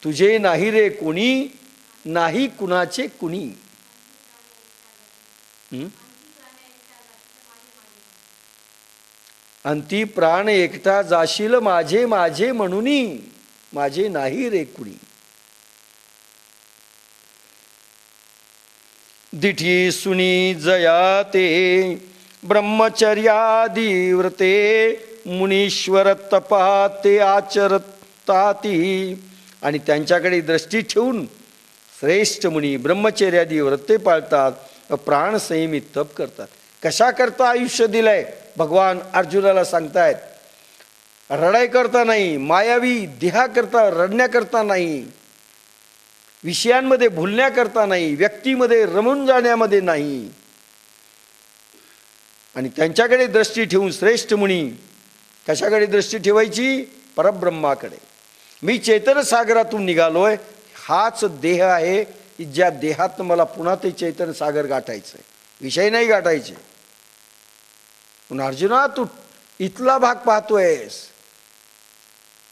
तुझे नाही रे कोणी, नाही कुणाचे कुणी. अंती प्राण एकटा जाशील माझे माझे म्हणूनी, माझे नाही रे कुणी. दिठी सुनी जयाते ब्रह्मचर्यादी व्रते, मुनीश्वर तपाते आचरताती. आणि त्यांच्याकडे दृष्टी ठेवून श्रेष्ठ मुनी ब्रह्मचर्यादी व्रते पाळतात, प्राण संयमित तप करतात. कशा करता आयुष्य दिलंय भगवान अर्जुनाला सांगतायत. रडाई करता नाही, मायावी देहाकरता रडण्याकरता नाही, विषयांमध्ये भुलण्याकरता नाही, व्यक्तीमध्ये रमून जाण्यामध्ये नाही. आणि त्यांच्याकडे दृष्टी ठेवून श्रेष्ठ मुनी कशाकडे दृष्टी ठेवायची? परब्रह्माकडे. मी चैतन्य सागरातून निघालोय, हाच देह आहे, ज्या देहात मला पुन्हा ते चैतन्य सागर गाठायचंय, विषय नाही गाठायचे. पण अर्जुना तू इथला भाग पाहतोयस,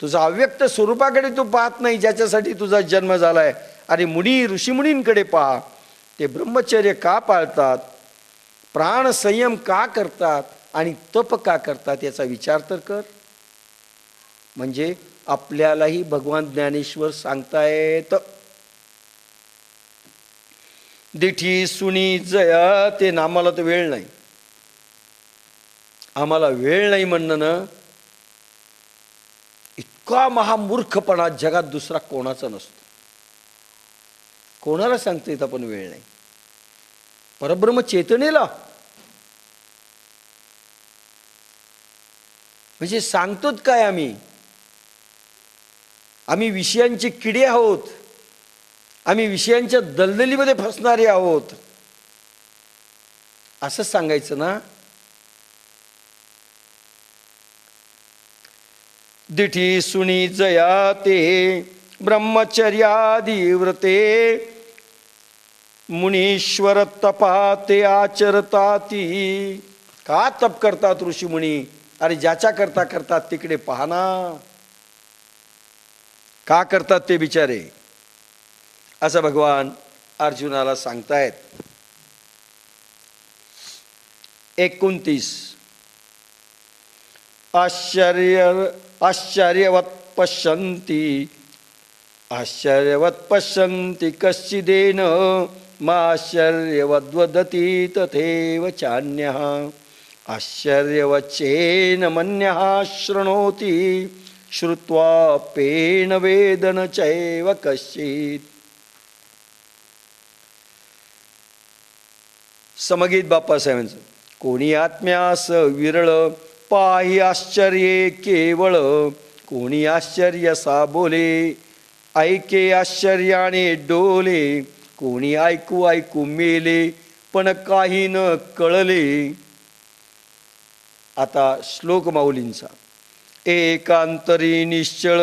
तुझा अव्यक्त स्वरूपाकडे तू पाहत नाही, ज्याच्यासाठी तुझा जन्म झालाय. आणि मुनी ऋषीमुनींकडे पहा, ते ब्रह्मचर्य का पाळतात, प्राण संयम का करतात आणि तप का करतात याचा विचार तर कर. म्हणजे आपल्यालाही भगवान ज्ञानेश्वर सांगतायत. दिठी सुनी जया ते नामाला तर वेळ नाही, आम्हाला वेळ नाही म्हणणं ना, इतका महामूर्खपणा जगात दुसरा कोणाचा नसतो. कोणाला सांगता येत आपण वेळ नाही? परब्रह्म चेतनेला. म्हणजे सांगतोत काय आम्ही? आम्ही विषयांचे किडे आहोत, आम्ही विषयांच्या दलदलीमध्ये फसणारे आहोत, असं सांगायचं ना. दिठी सुनी जयाते ब्रह्मचर्यादी व्रते, मुनीश्वर तपाते आचरताती. का तप करतात ऋषी मुनी? अरे ज्याच्या करता करतात तिकडे पाहना. का करतात ते बिचारे? असं भगवान अर्जुनाला सांगतायत. 29 आश्चर्यवत पश्यन्ति कश्चिदेन माश्चर्यवद्वदति तथैव चान्यः आश्चर्यवच्चेन मन्यः शृणोति श्रुत्वाप्येन वेदन चैव कश्चित्. समगीत बाप्पासाहेबांचं. कोणी आत्म्यास विरळ पाही आश्चर्ये केवळ, कोणी आश्चर्य सा बोले ऐके आश्चर्याने डोले, कोणी ऐकू ऐकू मेले पण काही न कळले. आता श्लोक माऊलींचा. एकांतरी निश्चळ,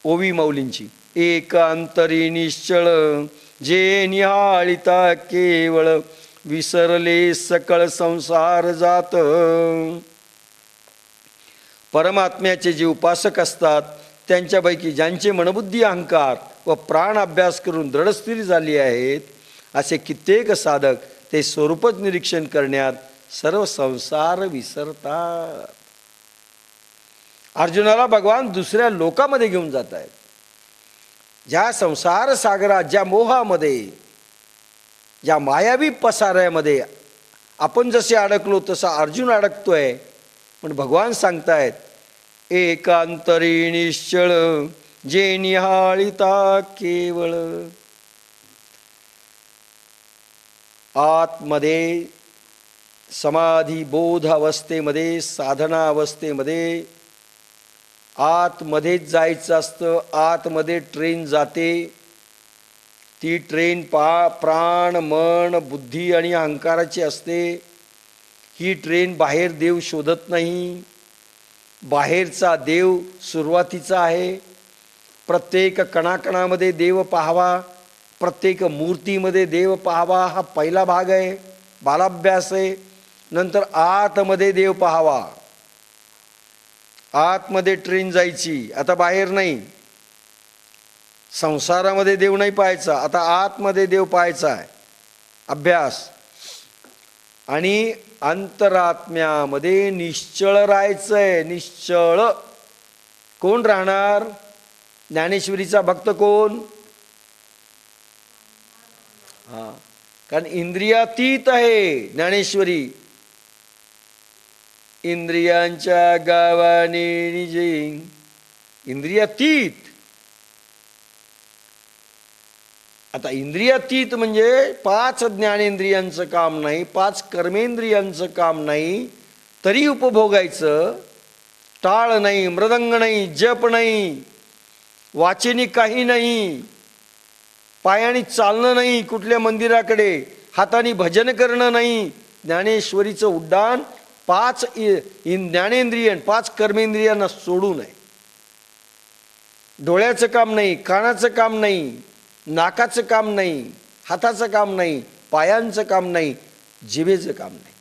ओवी माऊलींची. एकांतरी निश्चळ जे निहाळिता केवळ, विसरले सकळ संसार जात. परमात्म्याचे जे उपासक असतात त्यांच्यापैकी ज्यांचे मनबुद्धी अहंकार व प्राण अभ्यास करून दृढस्थिर झाली आहेत, असे कित्येक साधक ते स्वरूपच निरीक्षण करण्यात सर्व संसार विसरतात. अर्जुनाला भगवान दुसऱ्या लोकामध्ये घेऊन जात आहेत. ज्या संसार सागरात, ज्या मोहामध्ये, ज्या मायावी पसाऱ्यामध्ये आपण जसे अडकलो तसा अर्जुन अडकतोय. पण भगवान सांगतायत एकांतरी निश्चळ जे निहाळिता केवळ. आतमध्ये समाधी बोध अवस्थेमध्ये, साधना अवस्थेमध्ये आतमध्येच जायचं असतं. आतमध्ये ट्रेन जाते. ती ट्रेन प्राण मन बुद्धी आणि अहंकाराची असते. ही ट्रेन बाहेर देव शोधत नाही. बाहेरचा देव सुरुवातीचा आहे. प्रत्येक कणाकणामध्ये देव पाहावा, प्रत्येक मूर्तीमध्ये देव पाहावा, हा पहिला भाग आहे, बालाभ्यास आहे. नंतर आतमध्ये देव पाहावा. आतमध्ये ट्रेन जायची, आता बाहेर नाही. संसारामध्ये देव नाही पाहायचा, आता आतमध्ये देव पाहायचा आहे. अभ्यास. आणि अंतरात्म्यामध्ये निश्चळ राहायचंय. निश्चळ. कोण राहणार? ज्ञानेश्वरीचा भक्त कोण? हा, कारण इंद्रियातीत आहे ज्ञानेश्वरी. इंद्रियांच्या गावाने निजे, इंद्रियातीत. आता इंद्रियातीत म्हणजे 5 ज्ञानेंद्रियांचं काम नाही, 5 कर्मेंद्रियांचं काम नाही, तरी उपभोगायचं. टाळ नाही, मृदंग नाही, जप नाही, वाचिनी काही नाही, पायाने चालणं नाही कुठल्या मंदिराकडे, हाताने भजन करणं नाही. ज्ञानेश्वरीचं उड्डाण 5 ज्ञानेंद्रिय, 5 कर्मेंद्रियांना सोडू नये. डोळ्याचं काम नाही, कानाचं काम नाही, नाकाचं काम नाही, हाताचं काम नाही, पायांचं काम नाही, जिभेचं काम नाही,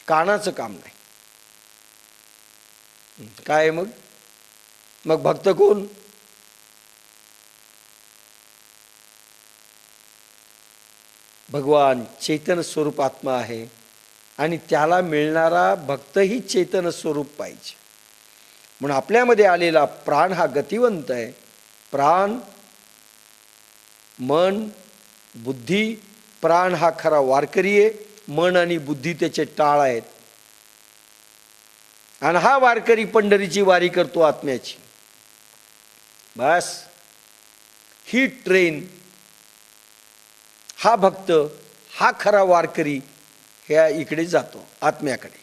कानाचं काम नाही. काय मग? मग भक्त कोण? भगवान चैतन्य स्वरूप आत्मा आहे आणि त्याला मिळणारा भक्तही चैतन्य स्वरूप पाहिजे. म्हणून आपल्यामध्ये आलेला प्राण हा गतिवंत आहे. प्राण, मन, बुद्धी. प्राण हा खरा वारकरी आहे, मन आणि बुद्धी त्याचे टाळ आहेत. आणि हा वारकरी पंढरीची वारी करतो आत्म्याची. बस ही ट्रेन. हा भक्त, हा खरा वारकरी ह्या इकडे जातो आत्म्याकडे.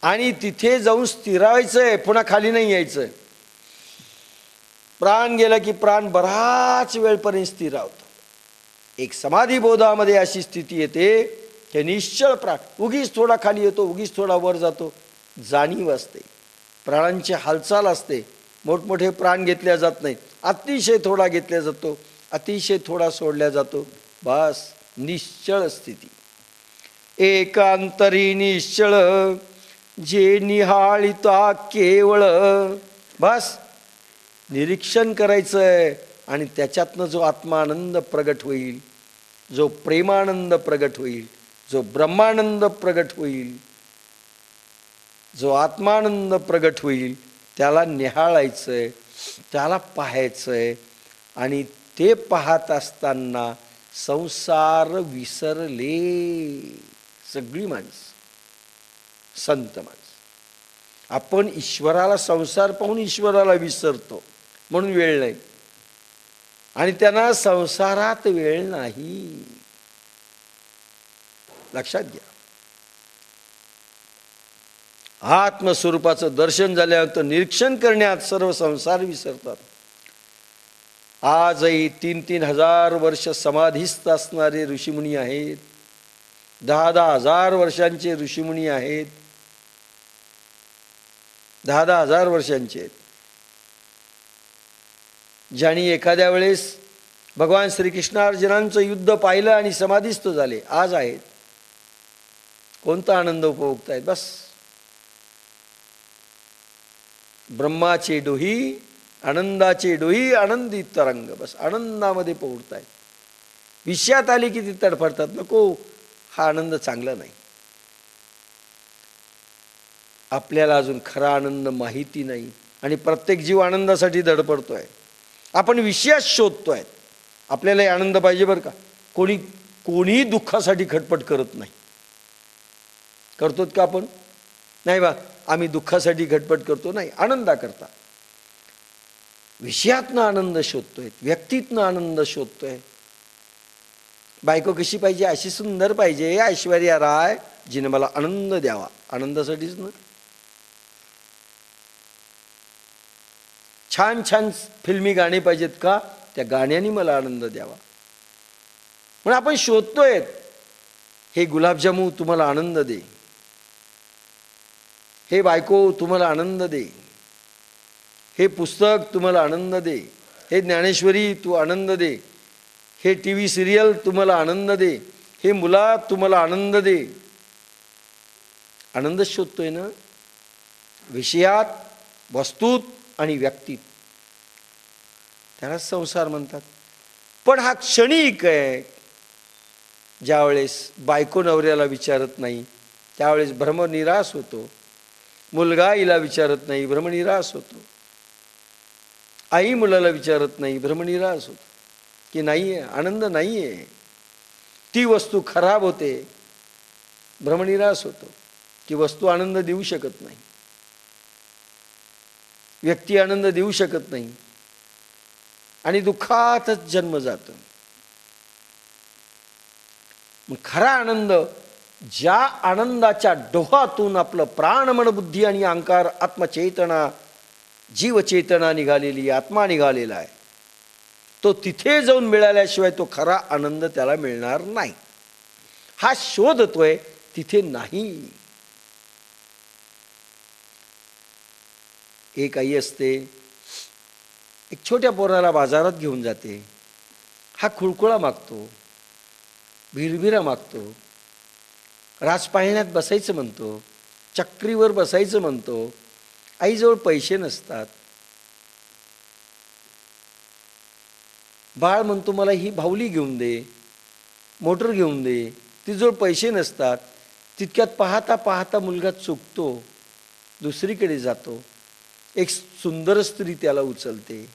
आणि तिथे जाऊन स्थिरावायचंय, पुन्हा खाली नाही यायचं. प्राण गेला की प्राण बराच वेळपर्यंत स्थिरावतो. एक समाधी बोधामध्ये अशी स्थिती येते की निश्चळ प्राण उगीच थोडा खाली येतो, उगीच थोडा वर जातो. जाणीव असते, प्राणांची हालचाल असते. मोठमोठे प्राण घेतल्या जात नाहीत, अतिशय थोडा घेतला जातो, अतिशय थोडा सोडल्या जातो. बस निश्चळ स्थिती. एकांतरी निश्चळ जे निहाळिता केवळ. बस निरीक्षण करायचंय आणि त्याच्यातनं जो आत्मानंद प्रगट होईल, जो प्रेमानंद प्रगट होईल, जो ब्रह्मानंद प्रगट होईल, जो आत्मानंद प्रगट होईल, त्याला निहाळायचंय, त्याला पाहायचंय. आणि ते पाहत असताना संसार विसरले. सगळी माणसं संत माणसं. आपण ईश्वराला संसार पाहून ईश्वराला विसरतो म्हणून वेळ नाही, आणि त्यांना संसारात वेळ नाही. लक्षात घ्या. आत्मस्वरूपाचं दर्शन झाल्यानंतर निरीक्षण करण्यात सर्व संसार विसरतात. आजही 3-3 हजार वर्ष समाधीस्थ असणारे ऋषीमुनी आहेत. 10-10 हजार वर्षांचे ऋषीमुनी आहेत. 10-10 हजार वर्षांचे आहेत. ज्यांनी एखाद्या वेळेस भगवान श्रीकृष्णार्जुनांचं युद्ध पाहिलं आणि समाधीस्थ झाले, आज आहेत. कोणता आनंद उपभोगतायत? बस ब्रह्माचे डोही, आनंदाचे डोही, आनंदी तरंग. बस आनंदामध्ये पोहतायत. विषयात आले की ते तडफडतात. नको, हा आनंद चांगला नाही. आपल्याला अजून खरा आनंद माहिती नाही आणि प्रत्येक जीव आनंदासाठी धडपडतोय. आपण विषयात शोधतोय. आपल्यालाही आनंद पाहिजे बरं का. कोणी दुःखासाठी खटपट करत नाही. करतोत का आपण? नाही बा, आम्ही दुःखासाठी खटपट करतो नाही, आनंदाकरता. विषयातनं आनंद शोधतोय, व्यक्तीतनं आनंद शोधतोय. बायको कशी पाहिजे? अशी सुंदर पाहिजे, ऐश्वर्या राय, जिने मला आनंद द्यावा. आनंदासाठीच ना. छान छान फिल्मी गाणी पाहिजेत का? त्या गाण्याने मला आनंद द्यावा. म्हणून आपण शोधतोय. हे गुलाबजामू तुम्हाला आनंद दे, हे बायको तुम्हाला आनंद दे, हे पुस्तक तुम्हाला आनंद दे, हे ज्ञानेश्वरी तू आनंद दे, हे TV सिरियल तुम्हाला आनंद दे, हे मुला तुम्हाला आनंद दे. आनंद शोधतोय ना विषयात, वस्तूत आणि व्यक्तीत. त्याला संसार म्हणतात. पण हा क्षणिक आहे. ज्यावेळेस बायको नवऱ्याला विचारत नाही त्यावेळेस भ्रमनिरास होतो. मुलगा आईला विचारत नाही, भ्रमनिरास होतो. आई मुलाला विचारत नाही, भ्रमनिरास होतो की नाही आहे, आनंद नाही आहे. ती वस्तू खराब होते, भ्रमनिरास होतो की वस्तू आनंद देऊ शकत नाही, व्यक्ती आनंद देऊ शकत नाही आणि दुःखातच जन्म जातो. मग खरा आनंद ज्या आनंदाच्या डोहातून आपलं प्राण मन बुद्धी आणि अहंकार आत्मचेतना जीवचेतना निघालेली आत्मा निघालेला आहे, तो तिथे जाऊन मिळाल्याशिवाय तो खरा आनंद त्याला मिळणार नाही. हा शोधतोय तिथे नाही. एक आई असते, एक छोट्या पोराला बाजारात घेऊन जाते. हा खुळखुळा मागतो, भिरभिरा मागतो, राजपाळण्यात बसायचं म्हणतो, चक्रीवर बसायचं म्हणतो. आईजवळ पैसे नसतात. बाळ म्हणतो मला ही बाहुली घेऊन दे, मोटर घेऊन दे. तिजवळ पैसे नसतात. तितक्यात पाहता पाहता मुलगा चुकतो, दुसरीकडे जातो. एक सुंदर स्त्री त्याला उचलते.